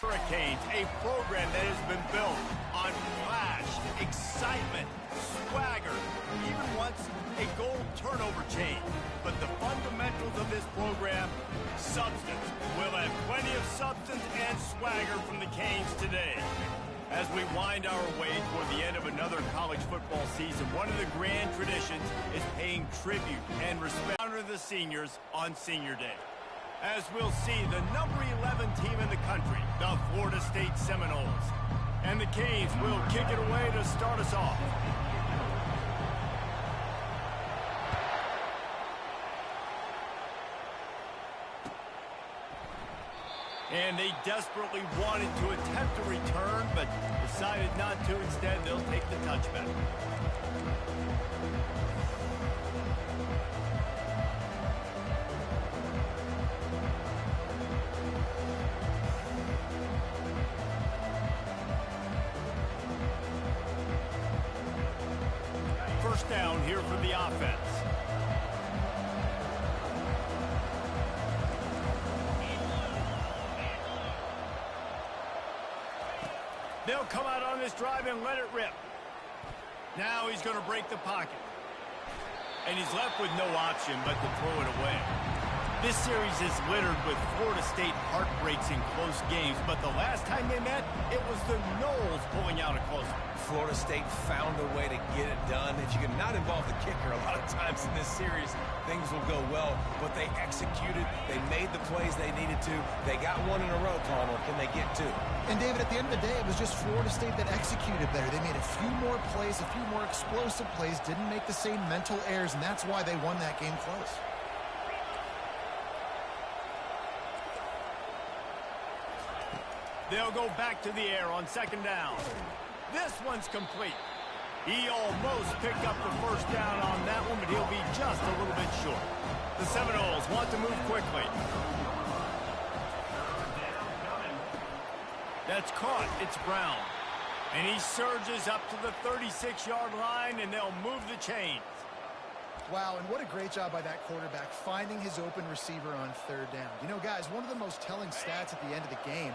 Hurricanes, a program that has been built on flash, excitement, swagger, even once a goal turnover chain. But the fundamentals of this program, substance. We'll have plenty of substance and swagger from the Canes today. As we wind our way toward the end of another college football season, one of the grand traditions is paying tribute and respect to the seniors on Senior Day. As we'll see, the number 11 team in the country, the Florida State Seminoles. And the Canes will kick it away to start us off. And they desperately wanted to attempt a return, but decided not to. Instead, they'll take the touchback. First down here for the offense. They'll come out on this drive and let it rip. Now he's going to break the pocket. And he's left with no option but to throw it away. This series is littered with Florida State heartbreaks in close games, but the last time they met, it was the Noles pulling out a close one. Florida State found a way to get it done. If you can not involve the kicker a lot of times in this series, things will go well. But they executed. They made the plays they needed to. They got one in a row, Palmer. Can they get two? And, David, at the end of the day, it was just Florida State that executed better. They made a few more plays, a few more explosive plays, didn't make the same mental errors, and that's why they won that game close. They'll go back to the air on second down. This one's complete. He almost picked up the first down on that one, but he'll be just a little bit short. The Seminoles want to move quickly. That's caught. It's Brown. And he surges up to the 36-yard line, and they'll move the chains. Wow, and what a great job by that quarterback finding his open receiver on third down. You know, guys, one of the most telling stats at the end of the game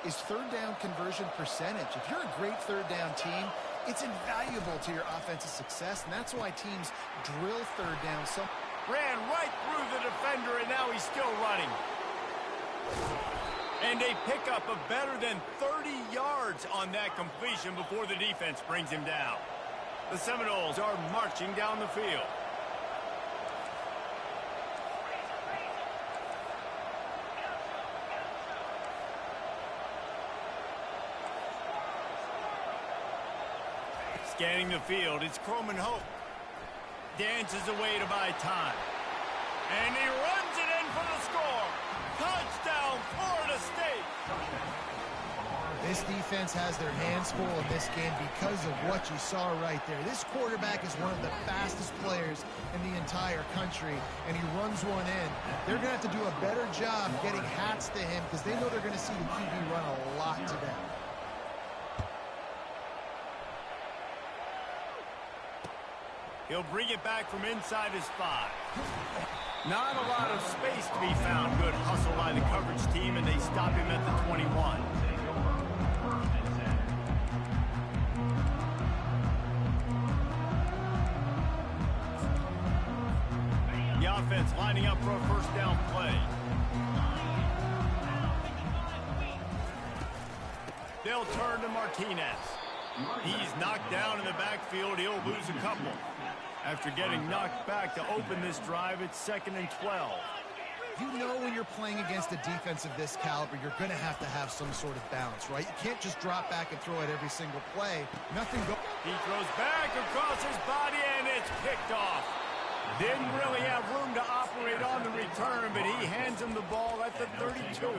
is third down conversion percentage. If you're a great third down team, it's invaluable to your offensive success, and that's why teams drill third down. Ran right through the defender, and now he's still running. And a pickup of better than 30 yards on that completion before the defense brings him down. The Seminoles are marching down the field. Scanning the field, it's Croman Hope. Dances away to buy time. And he runs it in for the score. Touchdown, Florida State. This defense has their hands full in this game because of what you saw right there. This quarterback is one of the fastest players in the entire country, and he runs one in. They're going to have to do a better job getting hats to him because they know they're going to see the QB run a lot today. He'll bring it back from inside his 5. Not a lot of space to be found. Good hustle by the coverage team, and they stop him at the 21. The offense lining up for a first down play. They'll turn to Martinez. He's knocked down in the backfield. He'll lose a couple. After getting knocked back to open this drive, it's 2nd and 12. You know when you're playing against a defense of this caliber, you're going to have some sort of balance, right? You can't just drop back and throw it every single play. He throws back across his body, and it's picked off. Didn't really have room to operate on the return, but he hands him the ball at the 32.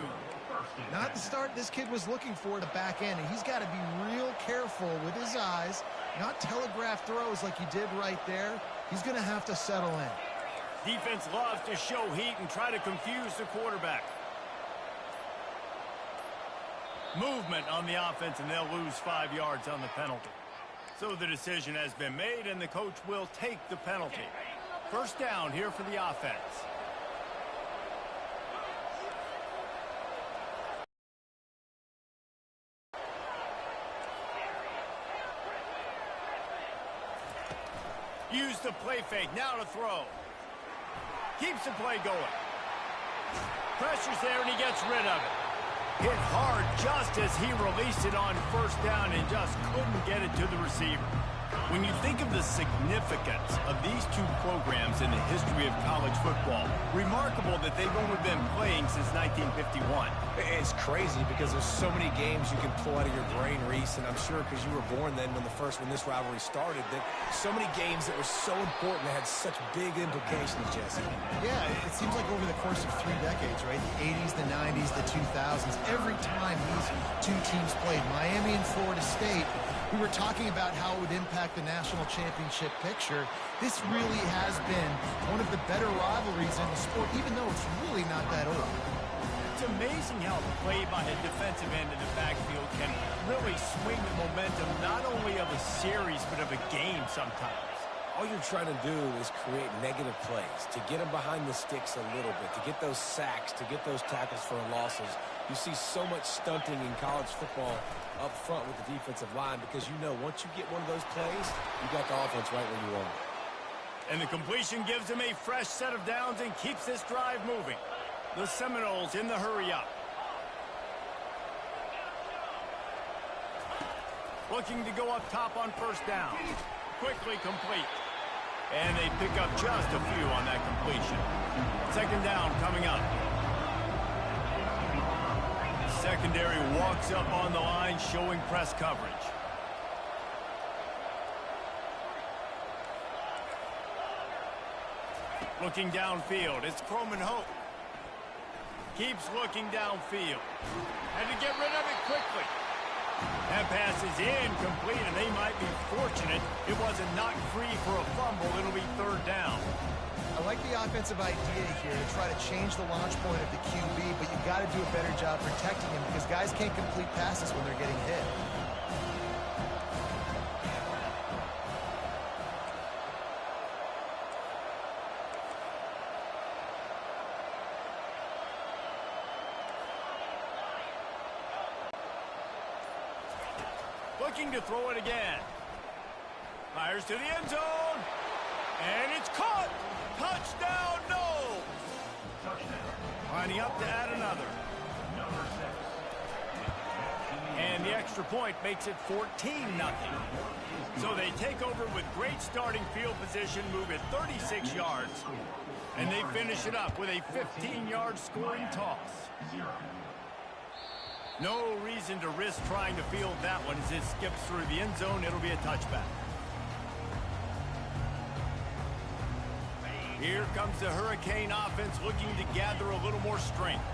Not the start this kid was looking for the back end, and he's got to be real careful with his eyes, not telegraph throws like he did right there. He's going to have to settle in. Defense loves to show heat and try to confuse the quarterback. Movement on the offense, and they'll lose 5 yards on the penalty. So the decision has been made, and the coach will take the penalty. First down here for the offense. Use the play fake. Now to throw. Keeps the play going. Pressure's there, and he gets rid of it. Hit hard just as he released it on first down and just couldn't get it to the receiver. When you think of the significance of these two programs in the history of college football, remarkable that they've only been playing since 1951. It's crazy because there's so many games you can pull out of your brain, Reese, and I'm sure because you were born then when this rivalry started, that so many games that were so important that had such big implications, Jesse. Yeah, it seems like over the course of 3 decades, right? The 80s, the 90s, the 2000s, every time these two teams played, Miami and Florida State, we were talking about how it would impact the national championship picture. This really has been one of the better rivalries in the sport, even though it's really not that old. It's amazing how play by a defensive end in the backfield can really swing the momentum not only of a series but of a game sometimes. All you're trying to do is create negative plays, to get them behind the sticks a little bit, to get those sacks, to get those tackles for losses. You see so much stunting in college football up front with the defensive line because you know once you get one of those plays, you got the offense right where you want it. And the completion gives him a fresh set of downs and keeps this drive moving. The Seminoles in the hurry-up. Looking to go up top on first down. Quickly complete. And they pick up just a few on that completion. Second down coming up. Secondary walks up on the line, showing press coverage. Looking downfield, it's Croman Hope. Keeps looking downfield. Had to get rid of it quickly. That pass is incomplete, and they might be fortunate it wasn't knocked free for a fumble. It'll be third down. I like the offensive idea here to try to change the launch point of the QB, but you've got to do a better job protecting him because guys can't complete passes when they're getting hit. Looking to throw it again. Fires to the end zone. And it's caught. Touchdown, no. Lining up to add another. And the extra point makes it 14-0. So they take over with great starting field position, move it 36 yards. And they finish it up with a 15-yard scoring toss. No reason to risk trying to field that one as it skips through the end zone. It'll be a touchback. Here comes the Hurricane offense looking to gather a little more strength.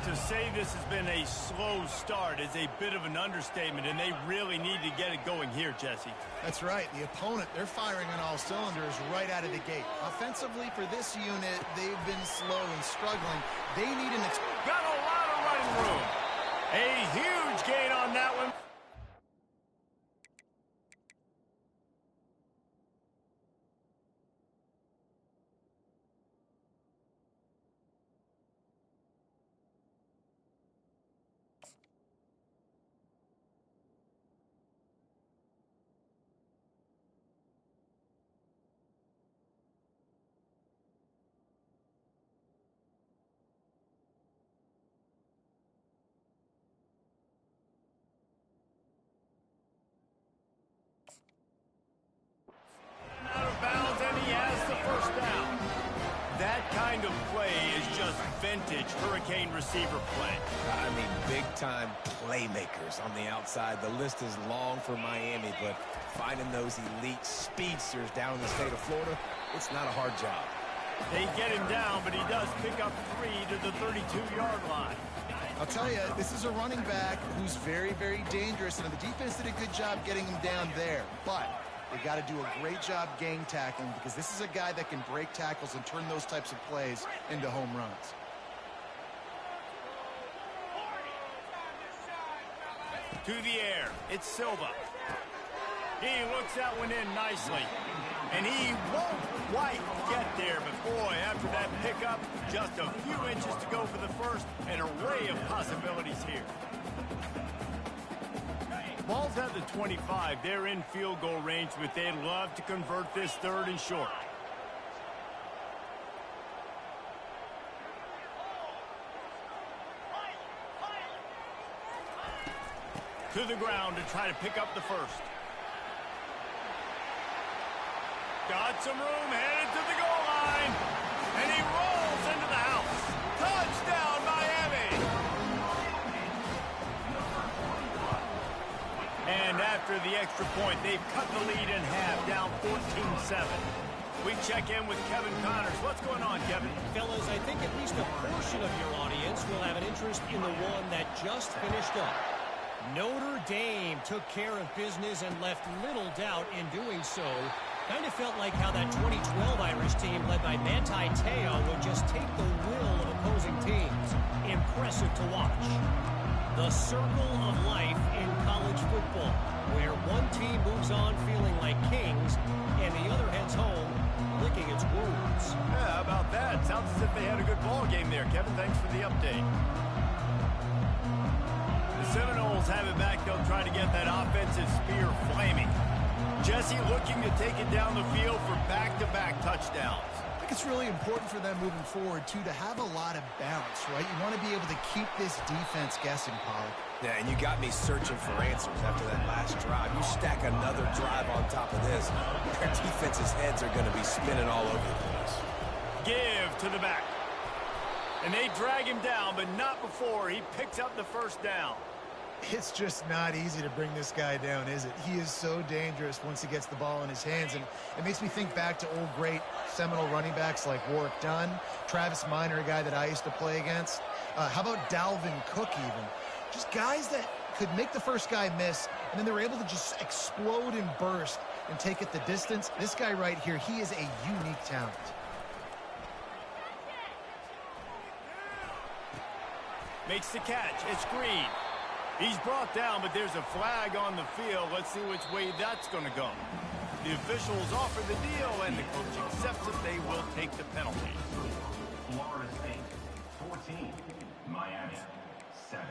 To say this has been a slow start is a bit of an understatement, and they really need to get it going here, Jesse. That's right. The opponent, they're firing on all cylinders right out of the gate. Offensively for this unit, they've been slow and struggling. They need an... Got a lot of running room. A huge gain on that one. Out of bounds, and he has the first down. That kind of play is just vintage Hurricane receiver play. I mean, big-time playmakers on the outside. The list is long for Miami, but finding those elite speedsters down in the state of Florida, it's not a hard job. They get him down, but he does pick up 3 to the 32-yard line. I'll tell you, this is a running back who's very, very dangerous, and the defense did a good job getting him down there. But they got to do a great job gang tackling because this is a guy that can break tackles and turn those types of plays into home runs. To the air, it's Silva. He looks that one in nicely. And he won't quite get there, but boy, after that pickup, just a few inches to go for the first. An array of possibilities here. Ball's had the the 25. They're in field goal range, but they'd love to convert this 3rd and short. To the ground to try to pick up the first. Got some room, headed to the goal line. And he rolls into the house. Touchdown, Miami! And after the extra point, they've cut the lead in half, down 14-7. We check in with Kevin Connors. What's going on, Kevin? Fellas, I think at least a portion of your audience will have an interest in the one that just finished up. Notre Dame took care of business and left little doubt in doing so. Kind of felt like how that 2012 Irish team led by Manti Te'o would just take the will of opposing teams. Impressive to watch. The circle of life in college football, where one team moves on feeling like kings and the other heads home licking its wounds. Yeah, how about that? Sounds as if they had a good ball game there. Kevin, thanks for the update. The Seminoles have it back. They'll try to get that offensive spear flaming. Jesse looking to take it down the field for back-to-back touchdowns. I think it's really important for them moving forward, too, to have a lot of balance, right? You want to be able to keep this defense guessing, Pollard. Yeah, and you got me searching for answers after that last drive. You stack another drive on top of this, their defense's heads are going to be spinning all over the place. Give to the back. And they drag him down, but not before he picks up the first down. It's just not easy to bring this guy down, is it? He is so dangerous once he gets the ball in his hands, and it makes me think back to old great Seminole running backs like Warwick Dunn, Travis Minor, a guy that I used to play against. How about Dalvin Cook even? Just guys that could make the first guy miss, and then they were able to just explode and burst and take it the distance. This guy right here, he is a unique talent. Makes the catch. It's Green. He's brought down, but there's a flag on the field. Let's see which way that's going to go. The officials offer the deal, and the coach accepts it. They will take the penalty. Florida State, 14. Miami, 7.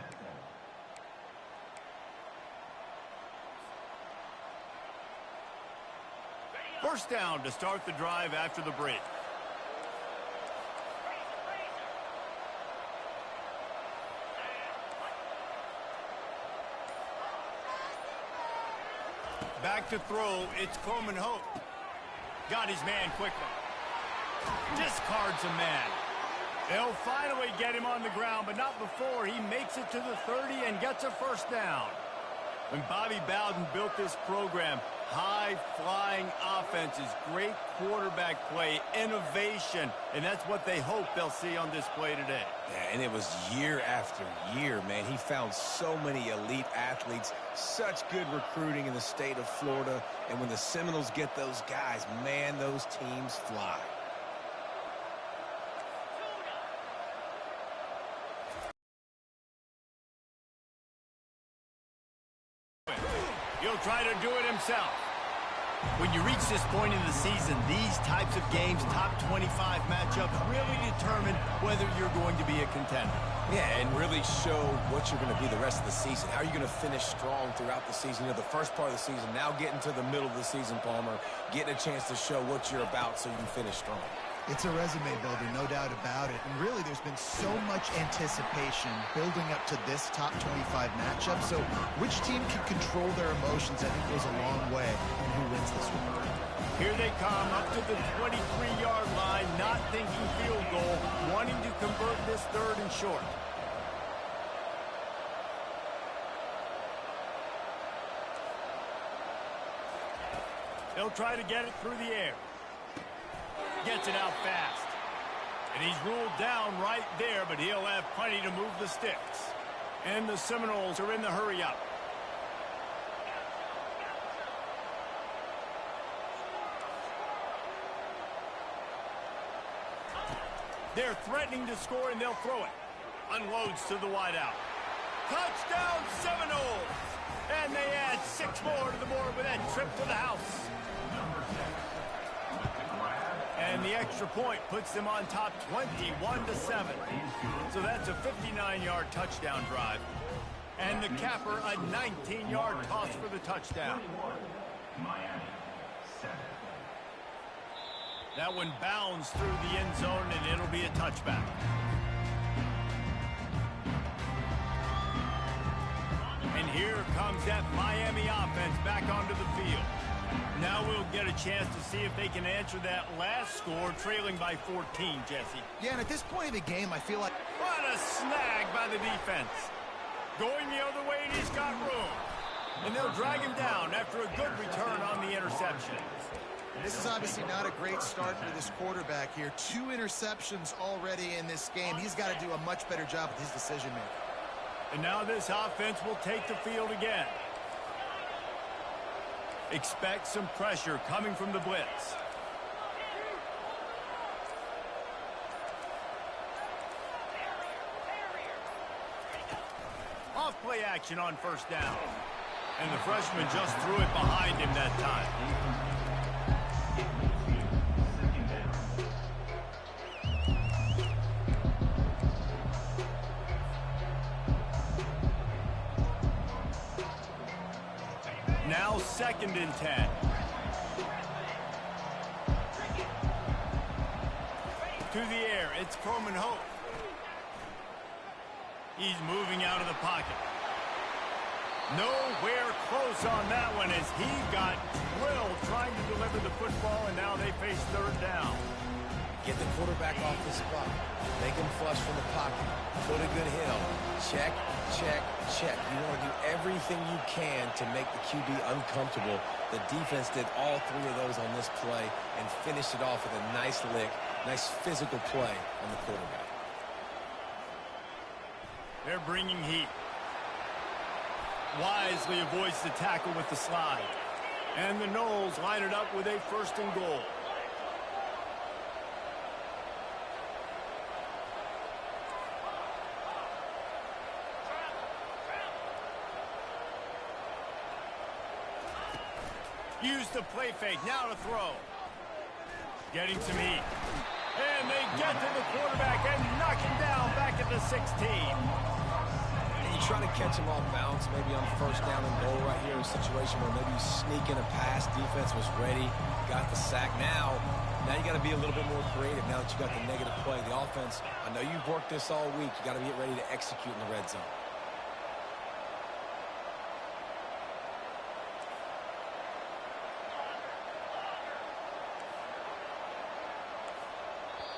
First down to start the drive after the break. Back to throw, it's Coleman Hope. Got his man quickly. Discards a man. They'll finally get him on the ground, but not before he makes it to the 30 and gets a first down. When Bobby Bowden built this program, high-flying offenses, great quarterback play, innovation, and that's what they hope they'll see on display today. Yeah, and it was year after year, man. He found so many elite athletes, such good recruiting in the state of Florida, and when the Seminoles get those guys, man, those teams fly. He'll try to do it himself. When you reach this point in the season, these types of games, top 25 matchups, really determine whether you're going to be a contender. Yeah, and really show what you're going to be the rest of the season. How are you going to finish strong throughout the season? You know, the first part of the season, now getting to the middle of the season, Palmer, getting a chance to show what you're about so you can finish strong. It's a resume builder, no doubt about it. And really, there's been so much anticipation building up to this top 25 matchup. So which team can control their emotions, I think, goes a long way in who wins this one. Here they come up to the 23-yard line, not thinking field goal, wanting to convert this 3rd and short. They'll try to get it through the air. Gets it out fast. And he's ruled down right there, but he'll have plenty to move the sticks. And the Seminoles are in the hurry-up. They're threatening to score, and they'll throw it. Unloads to the wideout. Touchdown, Seminoles! And they add 6 more to the board with that trip to the house. And the extra point puts them on top 21-7. So that's a 59-yard touchdown drive. And the the capper, a 19-yard toss for the touchdown. Miami, 7. That one bounds through the end zone, and it'll be a touchback. And here comes that Miami offense back onto the field. Now we'll get a chance to see if they can answer that last score, trailing by 14, Jesse. Yeah, and at this point of the game, I feel like... What a snag by the defense. Going the other way, and he's got room. And they'll drag him down after a good return on the interception. This is obviously not a great start for this quarterback here. 2 interceptions already in this game. He's got to do a much better job with his decision-making. And now this offense will take the field again. Expect some pressure coming from the blitz. Off play action on first down. And the freshman just threw it behind him that time. Now 2nd and 10. To the air, it's Coleman Hope. He's moving out of the pocket. Nowhere close on that one as he got drilled trying to deliver the football, and now they face 3rd down. Get the quarterback off the spot. Make him flush from the pocket. Put a good hill. Check, check, check. You want to do everything you can to make the QB uncomfortable. The defense did all 3 of those on this play and finished it off with a nice lick, nice physical play on the quarterback. They're bringing heat. Wisely avoids the tackle with the slide. And the Noles line it up with a 1st and goal. Use the play fake, now to throw. Getting some heat. And they get to the quarterback and knock him down back at the 16. And you try to catch him off balance, maybe on 1st down and goal right here in a situation where maybe you sneak in a pass, defense was ready, got the sack. Now you got to be a little bit more creative now that you got the negative play. The offense, I know you've worked this all week. You got to get ready to execute in the red zone.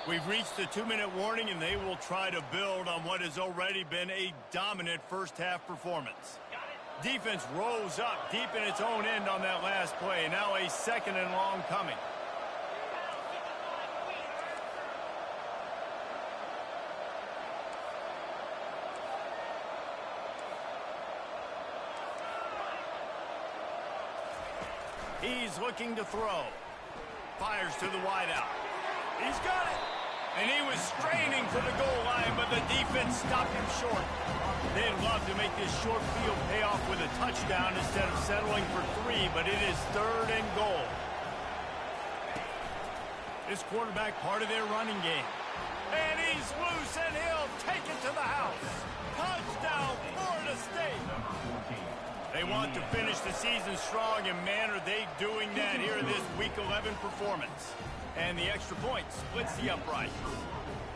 We've reached the 2-minute warning, and they will try to build on what has already been a dominant first-half performance. Defense rose up deep in its own end on that last play. Now a 2nd and long coming. He's looking to throw. Fires to the wideout. He's got it. And he was straining for the goal line, but the defense stopped him short. They'd love to make this short field pay off with a touchdown instead of settling for 3, but it is 3rd and goal. This quarterback part of their running game. And he's loose, and he'll take it to the house. Touchdown, Florida State. They want to finish the season strong, and man, are they doing that here in this Week 11 performance. And the extra point splits the uprights.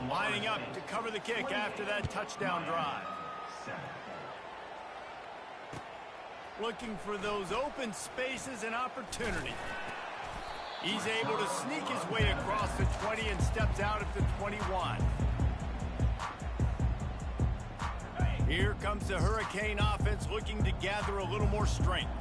Lining up to cover the kick after that touchdown drive. Looking for those open spaces and opportunity. He's able to sneak his way across the 20 and steps out at the 21. Here comes the Hurricane offense looking to gather a little more strength.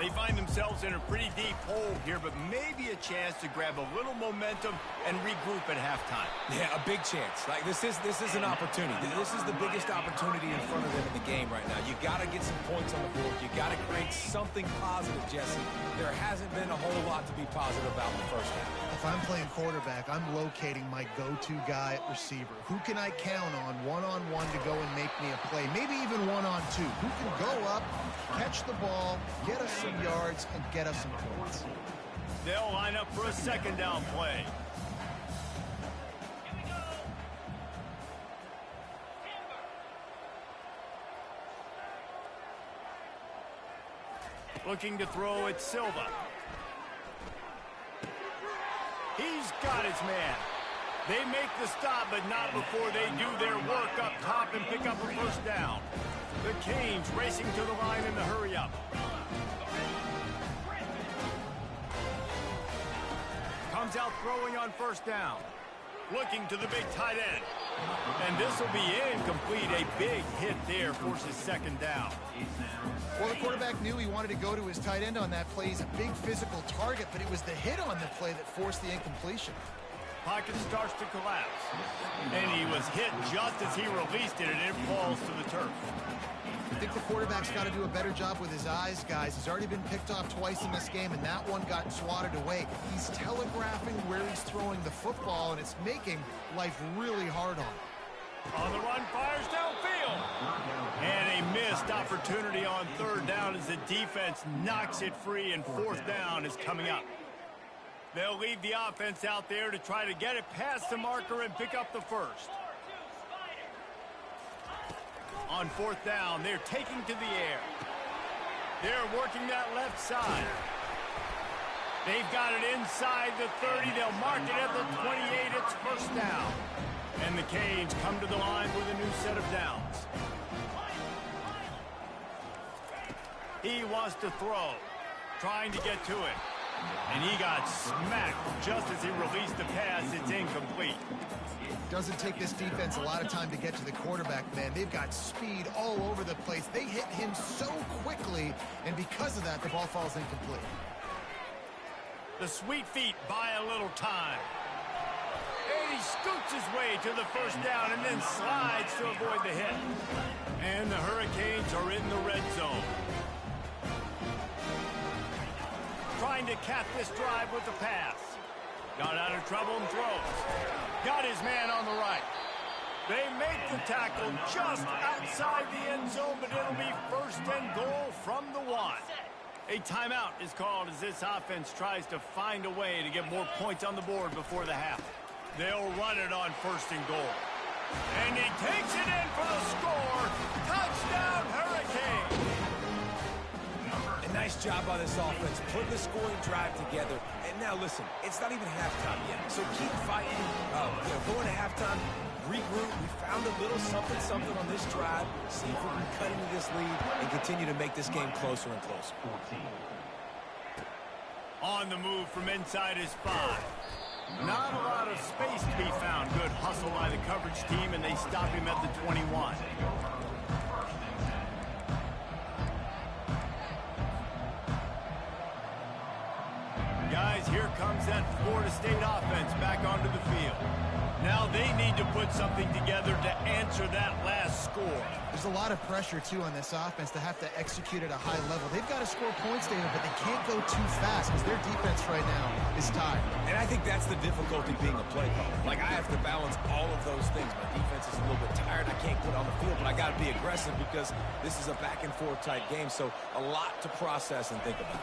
They find themselves in a pretty deep hole here, but maybe a chance to grab a little momentum and regroup at halftime. Yeah, a big chance. Like this is an opportunity. This is the biggest opportunity in front of them in the game right now. You got to get some points on the board. You got to create something positive, Jesse. There hasn't been a whole lot to be positive about in the first half. If I'm playing quarterback, I'm locating my go-to guy at receiver. Who can I count on one-on-one to go and make me a play? Maybe even one-on-two. Who can go up, catch the ball, get us some yards, and get us some points. They'll line up for a 2nd down play. Looking to throw at Silva. He's got his man. They make the stop, but not before they do their work up top and pick up a first down. The Canes racing to the line in the hurry-up. Comes out throwing on first down. Looking to the big tight end. And this will be incomplete. A big hit there forces second down. Well, the quarterback knew he wanted to go to his tight end on that play. He's a big physical target, but it was the hit on the play that forced the incompletion. Pocket starts to collapse. And he was hit just as he released it, and it falls to the turf. I think the quarterback's got to do a better job with his eyes, guys. He's already been picked off twice in this game, and that one got swatted away. He's telegraphing where he's throwing the football, and it's making life really hard on him. On the run, fires downfield. And a missed opportunity on third down as the defense knocks it free, and fourth down is coming up. They'll leave the offense out there to try to get it past the marker and pick up the first. On fourth down, they're taking to the air. They're working that left side. They've got it inside the 30. They'll mark it at the 28. It's first down. And the Canes come to the line with a new set of downs. He wants to throw, trying to get to it. And he got smacked just as he released the pass. It's incomplete. Doesn't take this defense a lot of time to get to the quarterback, man. They've got speed all over the place. They hit him so quickly, and because of that, the ball falls incomplete. The sweet feet buy a little time. And he scoots his way to the first down and then slides to avoid the hit. And the Hurricanes are in the red zone. Trying to cap this drive with the pass. Got out of trouble and throws. Got his man on the right. They make the tackle just outside the end zone, but it'll be first and goal from the 1. A timeout is called as this offense tries to find a way to get more points on the board before the half. They'll run it on first and goal. And he takes it in for the score. Touchdown, Hurricane. Nice job by this offense, putting the scoring drive together. And now listen, it's not even halftime yet, so keep fighting. Going to halftime, regroup. We found a little something on this drive. See if we can cut into this lead and continue to make this game closer and closer. On the move from inside his 5. Not a lot of space to be found. Good hustle by the coverage team, and they stop him at the 21. Guys, here comes that Florida State offense back onto the field. Now they need to put something together to answer that last score. There's a lot of pressure, too, on this offense to have to execute at a high level. They've got to score points, David, but they can't go too fast because their defense right now is tired. And I think that's the difficulty being a play caller. Like, I have to balance all of those things. My defense is a little bit tired. I can't put on the field, but I got to be aggressive because this is a back-and-forth type game, so a lot to process and think about.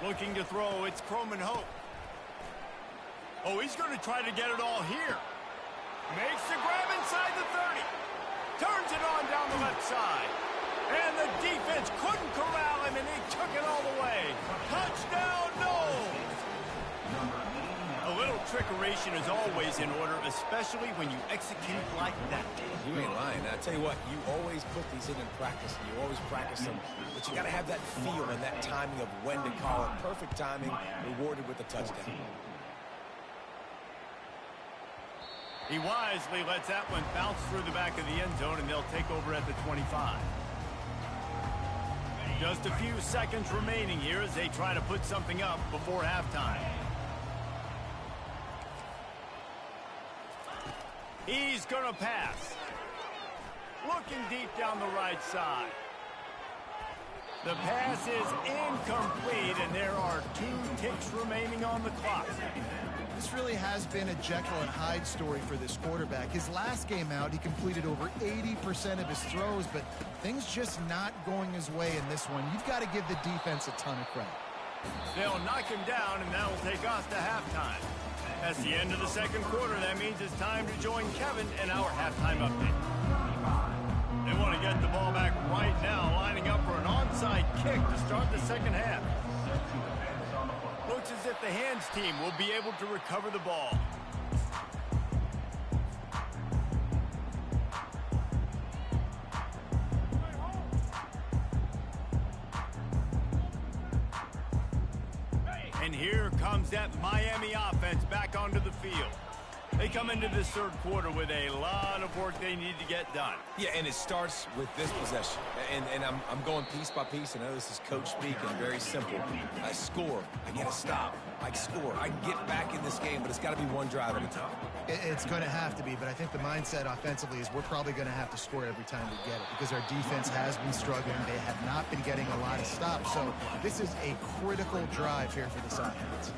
Looking to throw, it's Croman Hope. Oh, he's going to try to get it all here. Makes the grab inside the 30. Turns it on down the left side. And the defense couldn't corral him, and he took it all the way. Touchdown, Noles! A little trickeration is always in order, especially when you execute like that. You ain't lying. I tell you what, you always put these in practice. You always practice them. But you got to have that feel and that timing of when to call it. Perfect timing, rewarded with a touchdown. He wisely lets that one bounce through the back of the end zone, and they'll take over at the 25. Just a few seconds remaining here as they try to put something up before halftime. He's going to pass. Looking deep down the right side. The pass is incomplete, and there are 2 ticks remaining on the clock. This really has been a Jekyll and Hyde story for this quarterback. His last game out, he completed over 80% of his throws, but things just not going his way in this one. You've got to give the defense a ton of credit. They'll knock him down, and that will take us to halftime. That's the end of the second quarter. That means it's time to join Kevin in our halftime update. They want to get the ball back right now, lining up for an onside kick to start the second half. Looks as if the hands team will be able to recover the ball. And here comes that Miami offense back onto the field. They come into this third quarter with a lot of work they need to get done. Yeah, and it starts with this possession. And I'm going piece by piece. I know this is coach speak and very simple. I score. I get a stop. I score. I can get back in this game, but it's got to be one drive at a time. It's going to have to be, but I think the mindset offensively is we're probably going to have to score every time we get it because our defense has been struggling. They have not been getting a lot of stops, so this is a critical drive here for this offense.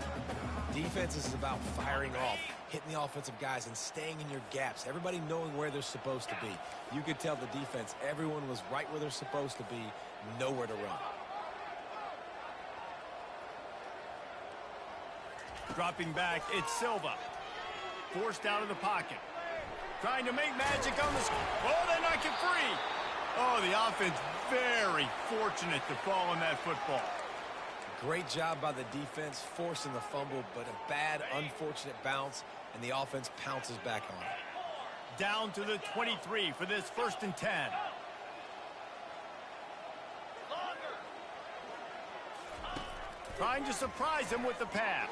Defense is about firing off, hitting the offensive guys, and staying in your gaps. Everybody knowing where they're supposed to be. You could tell the defense, everyone was right where they're supposed to be, nowhere to run. Dropping back, it's Silva. Forced out of the pocket. Trying to make magic on the... Oh, they knock it free. Oh, the offense very fortunate to fall on that football. Great job by the defense, forcing the fumble, but a bad, unfortunate bounce, and the offense pounces back on it. Down to the 23 for this 1st and 10. Trying to surprise him with the pass.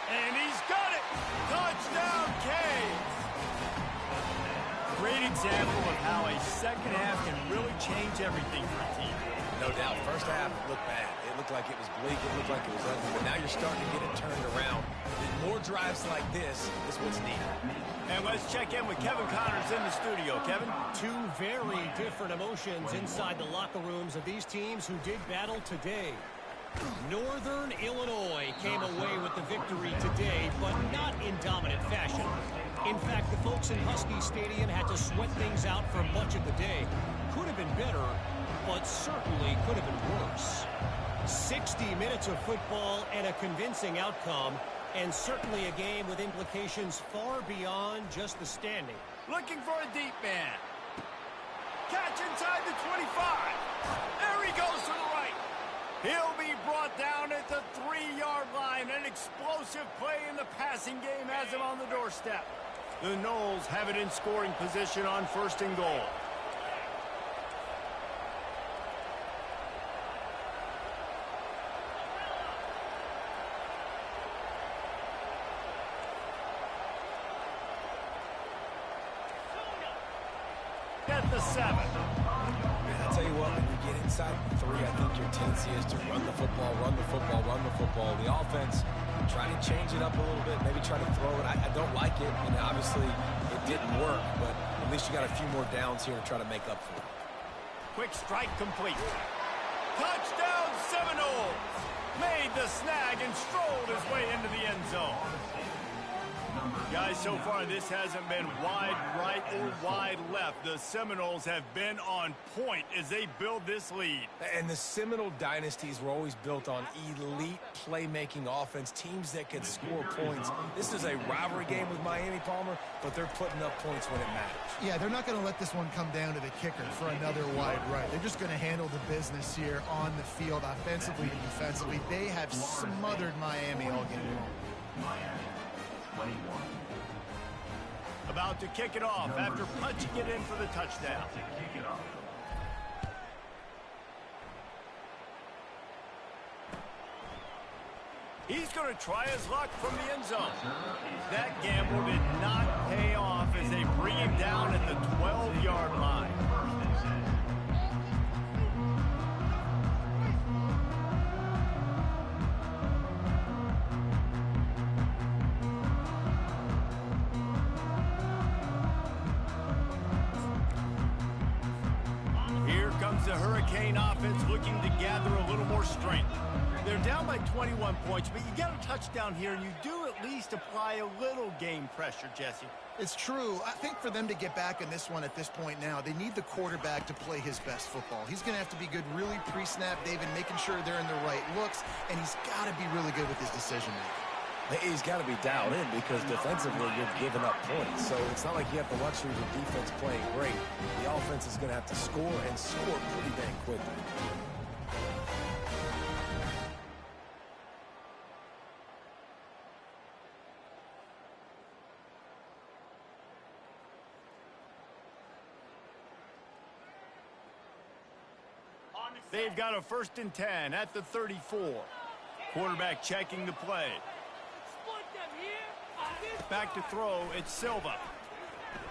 And he's got it! Touchdown, Canes! Great example of how a second half can really change everything for a team. No doubt. First half looked bad. It looked like it was bleak. It looked like it was ugly. But now you're starting to get it turned around. With more drives like this is what's needed. And let's check in with Kevin Connors in the studio. Kevin? Two very different emotions inside the locker rooms of these teams who did battle today. Northern Illinois came away with the victory today, but not in dominant fashion. In fact, the folks in Husky Stadium had to sweat things out for much of the day. Could have been better, but certainly could have been worse. 60 minutes of football and a convincing outcome, and certainly a game with implications far beyond just the standing. Looking for a deep man. Catch inside the 25. There he goes to the right. He'll be brought down at the 3-yard line. An explosive play in the passing game has him on the doorstep. The Noles have it in scoring position on 1st and goal. At the 7. I'll tell you what, when you get inside the 3, I think your tendency is to run the football, run the football, run the football. The offense, try to change it up a little bit, maybe try to throw it. I don't like it, and obviously it didn't work, but at least you got a few more downs here to try to make up for it. Quick strike complete. Touchdown Seminoles! Made the snag and strolled his way into the end zone. Guys, so far this hasn't been wide right or wide left. The Seminoles have been on point as they build this lead. And the Seminole dynasties were always built on elite playmaking offense, teams that could score points. This is a rivalry game with Miami, Palmer, but they're putting up points when it matters. Yeah, they're not going to let this one come down to the kicker for another wide right. They're just going to handle the business here on the field, offensively and defensively. They have smothered Miami all game long. Miami, 21. About to kick it off after punching it in for the touchdown. To kick it off. He's going to try his luck from the end zone. That gamble did not pay off as they bring him down at the 12-yard line. Here comes the Hurricane offense looking to gather a little more strength. They're down by 21 points, but you get a touchdown here, and you do at least apply a little game pressure, Jesse. It's true. I think for them to get back in this one at this point now, they need the quarterback to play his best football. He's going to have to be good really pre-snap, David, making sure they're in the right looks, and he's got to be really good with his decision-making. He's got to be dialed in because defensively you're giving up points. So it's not like you have the luxury of the defense playing great. The offense is going to have to score and score pretty dang quickly. They've got a 1st and 10 at the 34. Quarterback checking the play. Back to throw, it's Silva.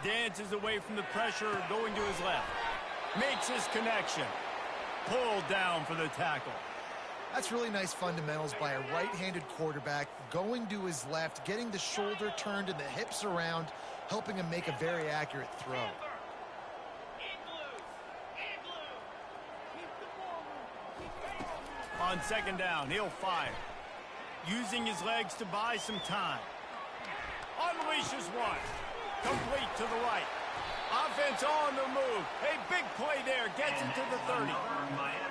Dances away from the pressure, going to his left. Makes his connection. Pulled down for the tackle. That's really nice fundamentals by a right-handed quarterback, going to his left, getting the shoulder turned and the hips around, helping him make a very accurate throw. On 2nd down, he'll fire. Using his legs to buy some time. Unleashes one. Complete to the right. Offense on the move. A big play there. Gets it to the 30.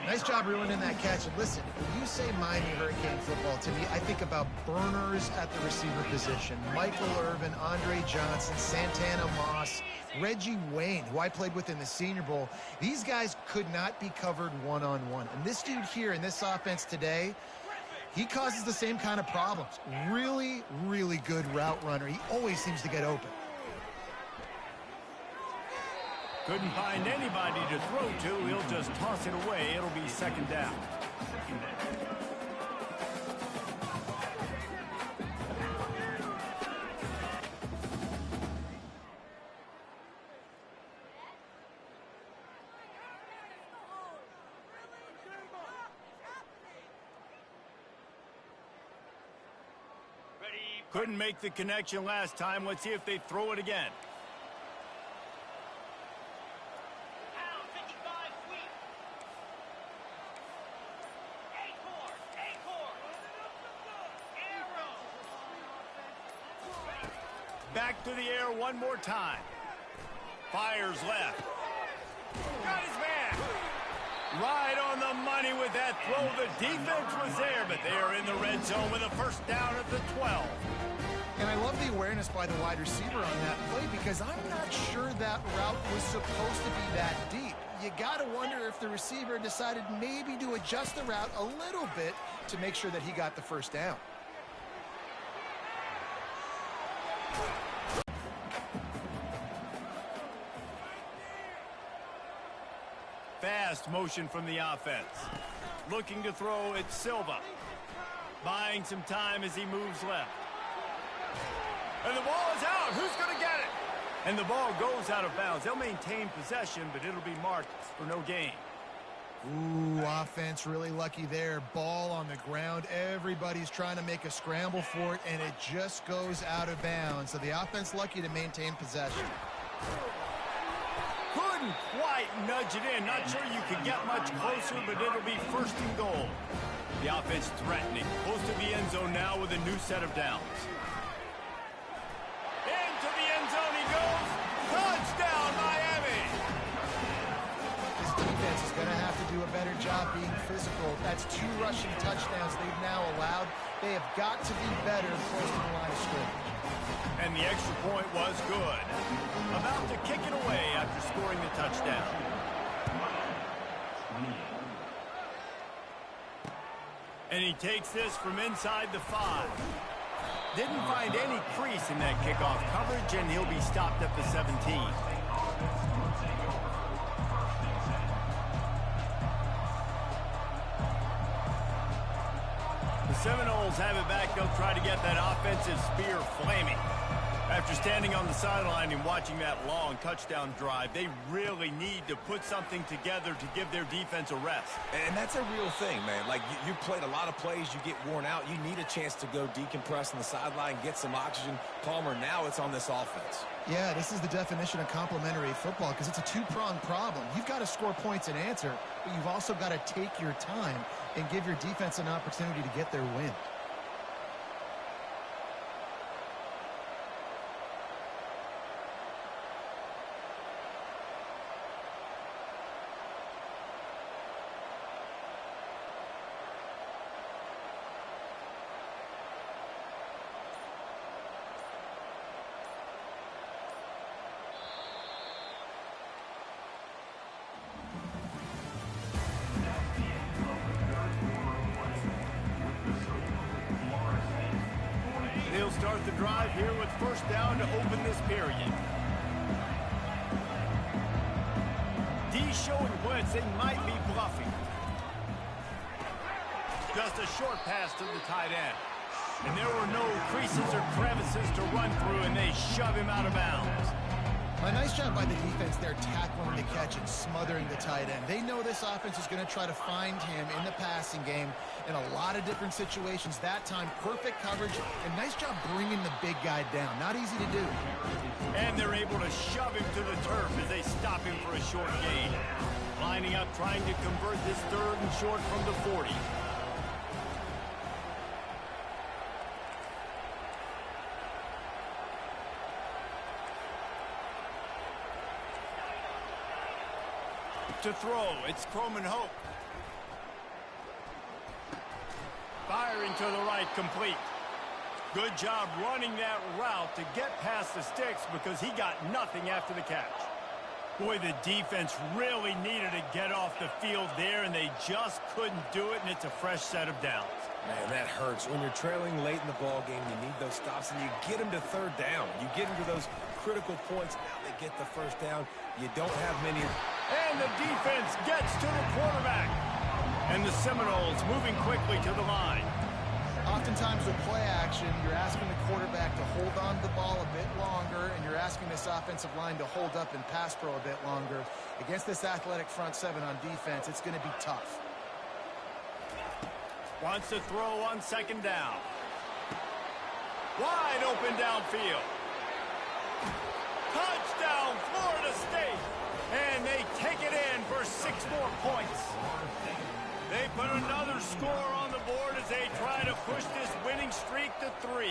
Nice job ruining that catch. And listen, when you say Miami Hurricane football, to me, I think about burners at the receiver position. Michael Irvin, Andre Johnson, Santana Moss, Reggie Wayne, who I played with in the Senior Bowl. These guys could not be covered one-on-one. And this dude here in this offense today, he causes the same kind of problems. Really, really good route runner. He always seems to get open. Couldn't find anybody to throw to. He'll just toss it away. It'll be 2nd down. Couldn't make the connection last time. Let's see if they throw it again. Back to the air one more time. Fires left. Got his man. Right on the money with that throw. The defense was there, but they are in the red zone with a 1st down at the 12. And I love the awareness by the wide receiver on that play because I'm not sure that route was supposed to be that deep. You got to wonder if the receiver decided maybe to adjust the route a little bit to make sure that he got the 1st down. Fast motion from the offense. Looking to throw, it's Silva. Buying some time as he moves left. And the ball is out. Who's going to get it? And the ball goes out of bounds. They'll maintain possession, but it'll be marked for no gain. Ooh, offense really lucky there. Ball on the ground. Everybody's trying to make a scramble for it, and it just goes out of bounds. So the offense lucky to maintain possession. Couldn't quite nudge it in. Not sure you could get much closer, but it'll be 1st and goal. The offense threatening. Close to the end zone now with a new set of downs. Into the end zone he goes. Touchdown, Miami! This defense is going to have to do a better job being physical. That's 2 rushing touchdowns they've now allowed. They have got to be better close to the line of scrimmage. And the extra point was good. About to kick it away after scoring the touchdown. And he takes this from inside the 5. Didn't find any crease in that kickoff coverage, and he'll be stopped at the 17. The Seminoles have it back. They'll try to get that offensive spear flaming. After standing on the sideline and watching that long touchdown drive, they really need to put something together to give their defense a rest. And that's a real thing, man. Like, you played a lot of plays, you get worn out, you need a chance to go decompress on the sideline, get some oxygen. Palmer, now it's on this offense. Yeah, this is the definition of complementary football because it's a 2-pronged problem. You've got to score points and answer, but you've also got to take your time and give your defense an opportunity to get their win. drive here with first down to open this period. D showing blitz, they might be bluffing. Just a short pass to the tight end. And there were no creases or crevices to run through, and they shove him out of bounds. A nice job by the defense there, tackling the catch and smothering the tight end. They know this offense is going to try to find him in the passing game in a lot of different situations. That time, perfect coverage, and nice job bringing the big guy down. Not easy to do. And they're able to shove him to the turf as they stop him for a short gain. Lining up, trying to convert this third and short from the 40. To throw, it's Croman Hope. Firing to the right, complete. Good job running that route to get past the sticks because he got nothing after the catch. Boy, the defense really needed to get off the field there, and they just couldn't do it, and it's a fresh set of downs. Man, that hurts. When you're trailing late in the ball game, you need those stops, and you get them to third down. You get into those critical points. Now they get the first down. You don't have many. And the defense gets to the quarterback. And the Seminoles moving quickly to the line. Oftentimes with play action, you're asking the quarterback to hold on to the ball a bit longer, and you're asking this offensive line to hold up and pass pro a bit longer. Against this athletic front seven on defense, it's going to be tough. Wants to throw on second down. Wide open downfield. Touchdown, Florida State. And they take it in for 6 more points. They put another score on the board as they try to push this winning streak to 3.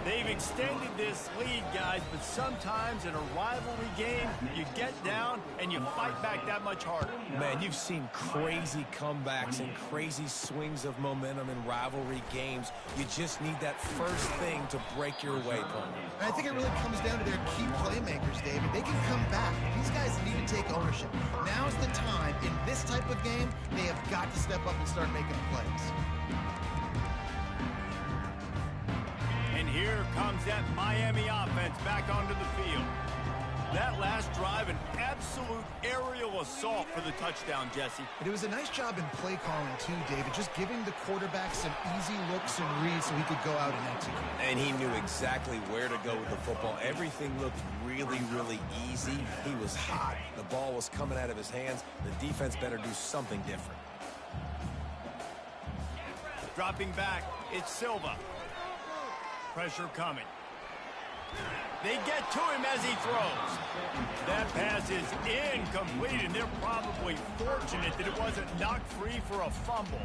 They've extended this lead, guys, but sometimes in a rivalry game, you get down and you fight back that much harder. Man, you've seen crazy comebacks and crazy swings of momentum in rivalry games. You just need that first thing to break your way, Paul. And I think it really comes down to their key playmakers, David. They can come back. These guys need to take ownership. Now's the time. In this type of game, they have got to step up and start making plays. And here comes that Miami offense back onto the field. That last drive, an absolute aerial assault for the touchdown, Jesse. But it was a nice job in play calling, too, David, just giving the quarterback some easy looks and reads so he could go out and execute. And he knew exactly where to go with the football. Everything looked really, really easy. He was hot. The ball was coming out of his hands. The defense better do something different. Dropping back, it's Silva. Pressure coming. They get to him as he throws. That pass is incomplete, and they're probably fortunate that it wasn't knocked free for a fumble.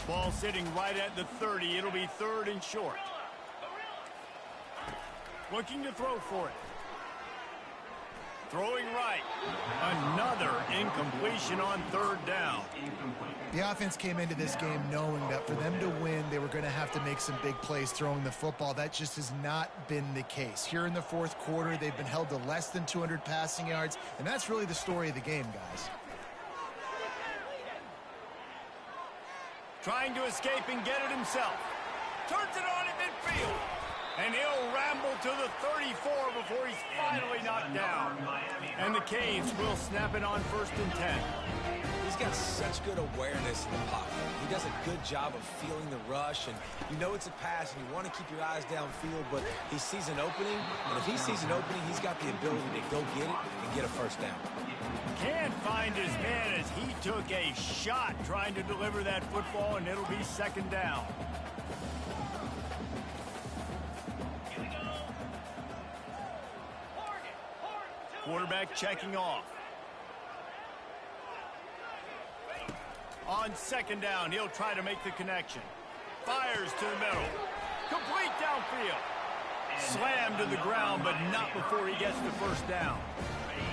Ball sitting right at the 30. It'll be 3rd and short. Looking to throw for it. Throwing right. Another incompletion on 3rd down. The offense came into this game knowing that for them to win, they were going to have to make some big plays throwing the football. That just has not been the case. Here in the 4th quarter, they've been held to less than 200 passing yards, and that's really the story of the game, guys. Trying to escape and get it himself. Turns it on in midfield. And he'll ramble to the 34 before he's finally knocked down. And the Canes will snap it on 1st and 10. He's got such good awareness in the pocket. He does a good job of feeling the rush, and you know it's a pass, and you want to keep your eyes downfield, but he sees an opening, and if he sees an opening, he's got the ability to go get it and get a first down. Can't find his man as he took a shot trying to deliver that football, and it'll be 2nd down. Quarterback checking off. On 2nd down, he'll try to make the connection. Fires to the middle. Complete downfield. Slammed to the ground, but not before he gets the first down.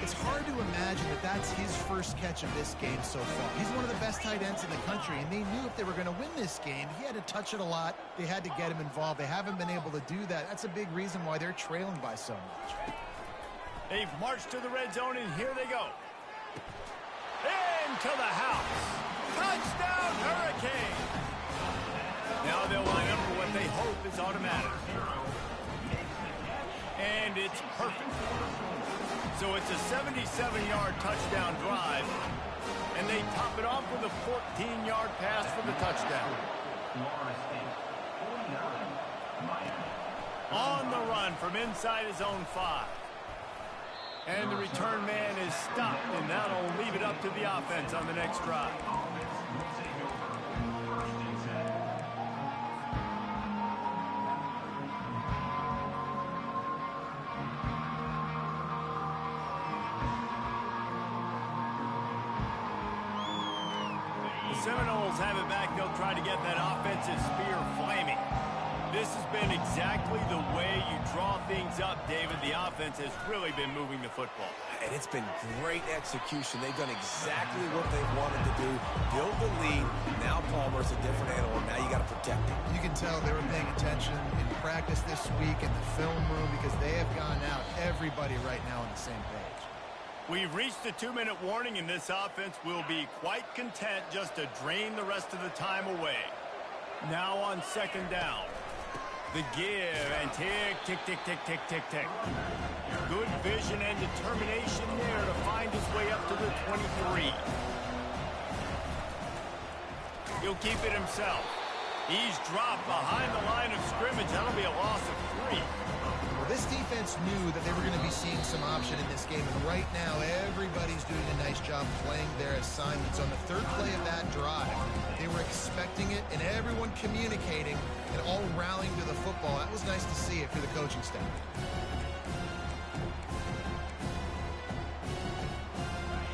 It's hard to imagine that that's his first catch of this game so far. He's one of the best tight ends in the country, and they knew if they were going to win this game, he had to touch it a lot. They had to get him involved. They haven't been able to do that. That's a big reason why they're trailing by so much. They've marched to the red zone, and here they go. Into the house. Touchdown, Hurricane. Now they'll line up for what they hope is automatic. And it's perfect. So it's a 77-yard touchdown drive, and they top it off with a 14-yard pass for the touchdown. On the run from inside his own 5. And the return man is stopped, and that'll leave it up to the offense on the next drive. The Seminoles have it back. They'll try to get that offensive spear flaming. This has been exactly the way you draw things up, David. The offense has really been moving the football. And it's been great execution. They've done exactly what they wanted to do. Build the lead. Now Palmer's a different animal. Now you got to protect him. You can tell they were paying attention in practice this week in the film room because they have gone out, everybody right now on the same page. We've reached the 2-minute warning, and this offense will be quite content just to drain the rest of the time away. Now on second down. The give, and tick, tick, tick, tick, tick, tick, tick. Good vision and determination there to find his way up to the 23. He'll keep it himself. He's dropped behind the line of scrimmage. That'll be a loss of 3. Well, this defense knew that they were going to be seeing some option in this game, and right now everybody's doing a nice job playing their assignments. On the third play of that drive, they were expecting it, and everyone communicating and all rallying to the football. That was nice to see it for the coaching staff.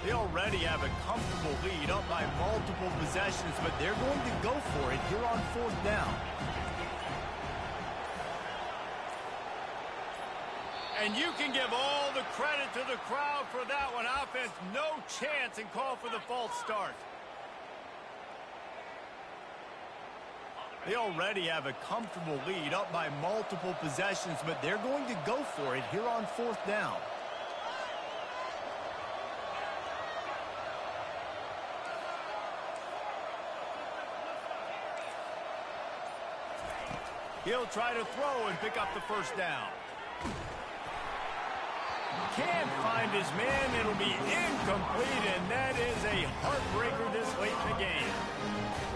They already have a comfortable lead up by multiple possessions, but they're going to go for it here on fourth down. And you can give all the credit to the crowd for that one. Offense, no chance, and call for the false start. They already have a comfortable lead up by multiple possessions, but they're going to go for it here on fourth down. He'll try to throw and pick up the first down. Can't find his man. It'll be incomplete, and that is a heartbreaker this late in the game.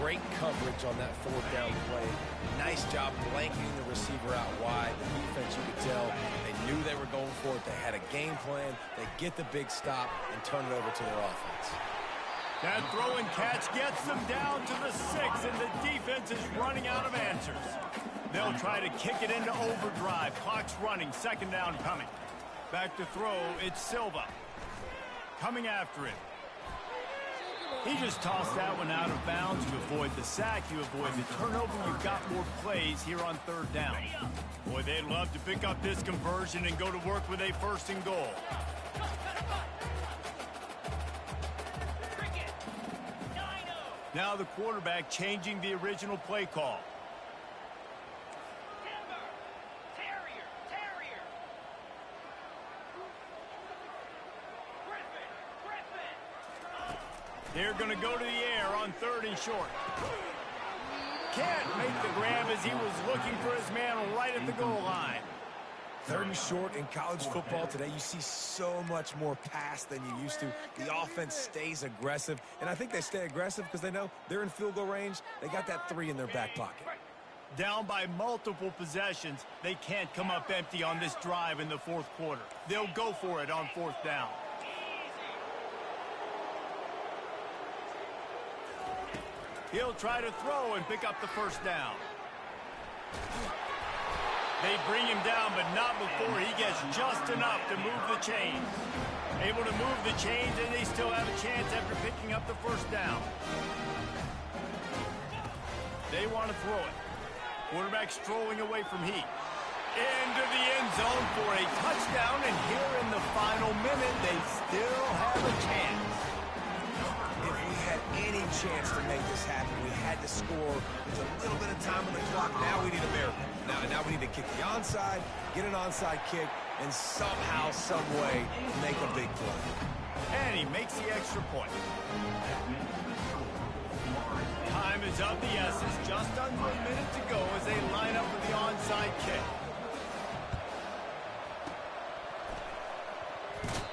Great coverage on that fourth down play. Nice job blanking the receiver out wide. The defense, you could tell, they knew they were going for it. They had a game plan. They get the big stop and turn it over to their offense. That throw and catch gets them down to the 6, and the defense is running out of answers. They'll try to kick it into overdrive. Clock's running. Second down coming. Back to throw. It's Silva. Coming after it. He just tossed that one out of bounds. You avoid the sack. You avoid the turnover. You've got more plays here on third down. Boy, they'd love to pick up this conversion and go to work with a first and goal. Now the quarterback changing the original play call. They're going to go to the air on third and short. Can't make the grab as he was looking for his man right at the goal line. Third and short in college football today, you see so much more pass than you used to. The offense stays aggressive, and I think they stay aggressive because they know they're in field goal range. They got that 3 in their back pocket. Down by multiple possessions, they can't come up empty on this drive in the fourth quarter. They'll go for it on fourth down. He'll try to throw and pick up the first down. They bring him down, but not before he gets just enough to move the chains. Able to move the chains, and they still have a chance after picking up the first down. They want to throw it. Quarterback strolling away from heat. Into the end zone for a touchdown, and here in the final minute, they still have a chance. If we had any chance to make this happen, we had to score. There's a little bit of time on the clock. Now we need a miracle. Now we need to kick the onside, get an onside kick, and somehow, some way, make a big play. And he makes the extra point. Time is is of the essence. Just under a minute to go as they line up with the onside kick.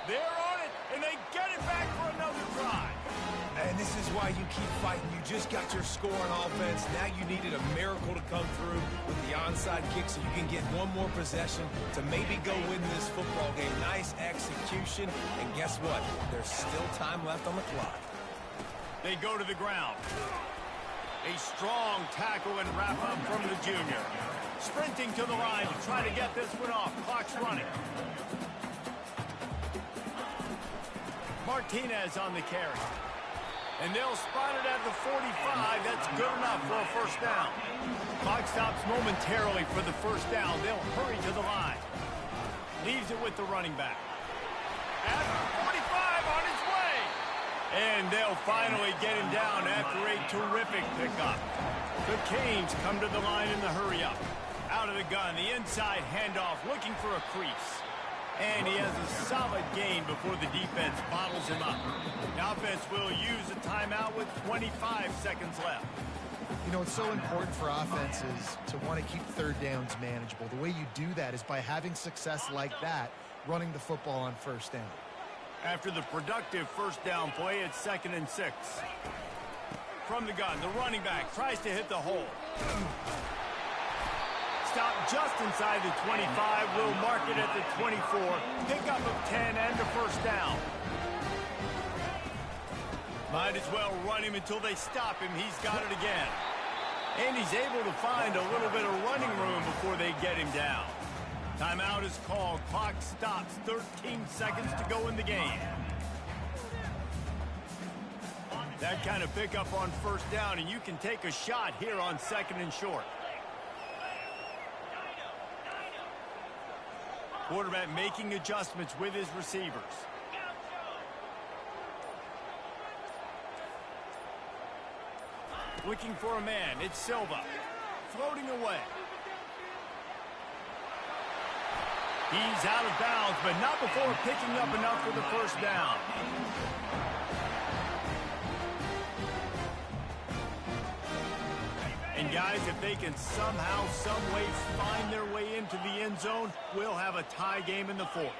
They're on it, and they get it back for another try. And this is why you keep fighting. You just got your score on offense. Now you needed a miracle to come through with the onside kick so you can get one more possession to maybe go win this football game. Nice execution. And guess what? There's still time left on the clock. They go to the ground. A strong tackle and wrap up from the junior. Sprinting to the line to try to get this one off. Clock's running. Martinez on the carry. And they'll spot it at the 45. That's good enough for a first down. Clock stops momentarily for the first down. They'll hurry to the line. Leaves it with the running back. At the 45 on his way. And they'll finally get him down after a terrific pickup. The Canes come to the line in the hurry up. Out of the gun, the inside handoff looking for a crease. And he has a solid gain before the defense bottles him up. The offense will use a timeout with 25 seconds left. You know, it's so important for offenses to want to keep third downs manageable. The way you do that is by having success like that, running the football on first down. After the productive first down play, it's 2nd and 6. From the gun, the running back tries to hit the hole. Stop just inside the 25. Will mark it at the 24. Pickup of 10 and a first down. Might as well run him until they stop him. He's got it again. And he's able to find a little bit of running room before they get him down. Timeout is called. Clock stops. 13 seconds to go in the game. That kind of pickup on first down, and you can take a shot here on 2nd and short. Quarterback making adjustments with his receivers. Looking for a man. It's Silva. Floating away. He's out of bounds, but not before picking up enough for the first down. And guys, if they can somehow, some way find their way into the end zone, we'll have a tie game in the 4th.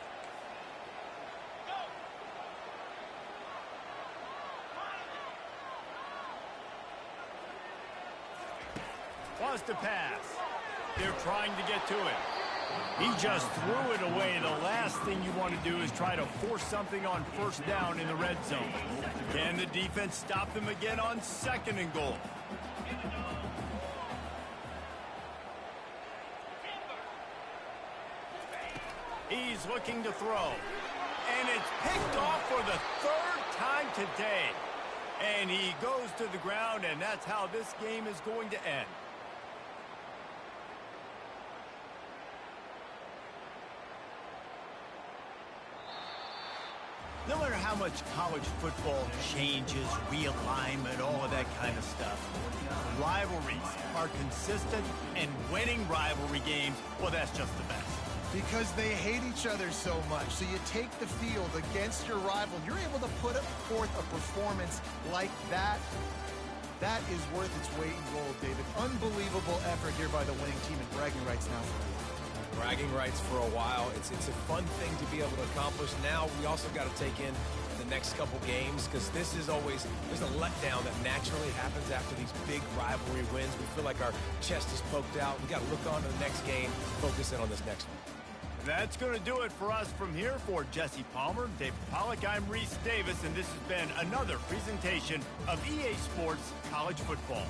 Wants to pass. They're trying to get to it. He just threw it away. The last thing you want to do is try to force something on first down in the red zone. Can the defense stop them again on 2nd and goal? He's looking to throw. And it's picked off for the 3rd time today. And he goes to the ground, and that's how this game is going to end. No matter how much college football changes, realignment, all of that kind of stuff, rivalries are consistent, and winning rivalry games, well, that's just the best. Because they hate each other so much. So you take the field against your rival. You're able to put forth a performance like that. That is worth its weight in gold, David. Unbelievable effort here by the winning team, and bragging rights now for you. Bragging rights for a while. It's a fun thing to be able to accomplish. Now we also got to take in the next couple games, because this is always, there's a letdown that naturally happens after these big rivalry wins. We feel like our chest is poked out. We got to look on to the next game, focus in on this next one. That's going to do it for us from here. For Jesse Palmer, David Pollack, I'm Reese Davis, and this has been another presentation of EA Sports College Football.